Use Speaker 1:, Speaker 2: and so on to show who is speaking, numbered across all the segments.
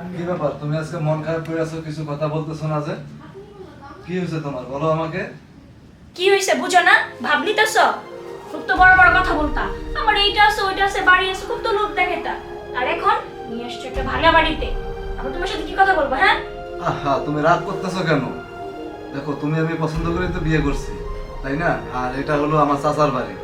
Speaker 1: কি ব্যাপার, তুমি আজকে মন খারাপ করে আছো, কিছু কথা বলতেছো না যে? কি হয়েছে তোমার, বলো আমাকে।
Speaker 2: কি হয়েছে বুঝো না? ভাবলিতেছ খুব তো বড় বড় কথা বলতা, আমার এইটা আছে ওইটা আছে বাড়ি আছে, খুব তো লোভ দেখাইতা। আর এখন নিয়ে আসছো একটা ভাঙা বাড়িতে, আবার তোমার সাথে কি কথা বলবো? হ্যাঁ
Speaker 1: আহা, তুমি রাগ করতেছো কেন? দেখো, তুমি আমি পছন্দ করে তো বিয়ে করছি, তাই না? আর এটা হলো আমার চাচার বাড়ি।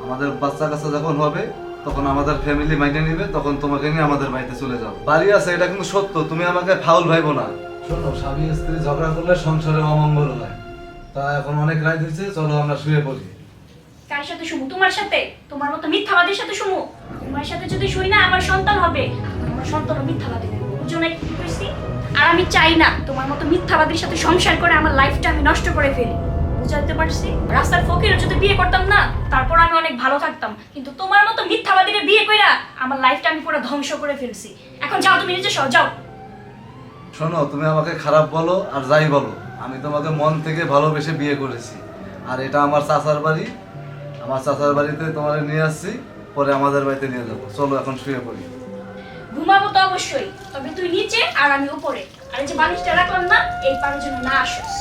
Speaker 1: আমাদের বাচ্চা কাচ্চা যখন হবে তখন আমাদের ফ্যামিলি মাইনে নিবে, তখন তোমাকে নিয়ে আমাদের বাড়িতে চলে যাও। বাড়ি আছে, এটা কিন্তু সত্য, তুমি আমাকে ফাউল ভাইবো না। শোনো, স্বামী স্ত্রী ঝগড়া করলে সংসারে অমঙ্গল হয়। তা এখন অনেক রাত হয়েছে, চলো আমরা শুয়ে পড়ি।
Speaker 2: কার সাথে শুমু? তোমার সাথে? তোমার মতো মিথ্যাবাদীর সাথে শুমু? তোমার সাথে যদি শুই না আমার সন্তান হবে, আমার সন্তানও মিথ্যাবাদী হবে, বুঝো না কি কইছি? আর আমি চাই না তোমার মতো মিথ্যাবাদীর সাথে সংসার করে আমার লাইফটা আমি নষ্ট করে ফেলি, বুঝাতে পারছি? রাস্তার ফকিরও যদি বিয়ে করতাম না, তারপর আমি অনেক ভালো থাকতাম, কিন্তু তোমার মতো মিথ্যাবাদীরে বিয়ে কইরা আমার লাইফটা আমি পুরো ধ্বংস করে ফেলছি। এখন যাও, তুমি নিজে সহ যাও।
Speaker 1: শোনো, তুমি আমাকে খারাপ বলো আর যাই বলো, আমি তোমাকে মন থেকে ভালোবেসে বিয়ে করেছি। আর এটা আমার চাচার বাড়ি, আমার চাচার বাড়িতে তোমার নিয়ে আসছি, পরে আমাদের বাড়িতে নিয়ে যাবো। চলো এখন শুয়ে পড়ি।
Speaker 2: ঘুমাবো তো অবশ্যই, তবে তুই নিচে আর আমি উপরে। আর এই যে বালিশটা রাখলাম না, এই পারের জন্য না আসস।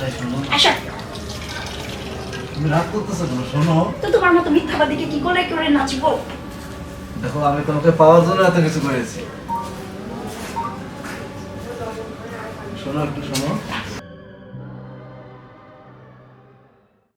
Speaker 1: এই শোনো,
Speaker 2: আচ্ছা,
Speaker 1: তুমি রাগ করতেছো কেন? শোনো,
Speaker 2: তো তোমার মতো মিথ্যাবাদীকে কি করে করে নাচবো?
Speaker 1: দেখো, আমি তোমাকে পাওয়ার জন্য এত কিছু করেছি। শোনো, একটু শোনো।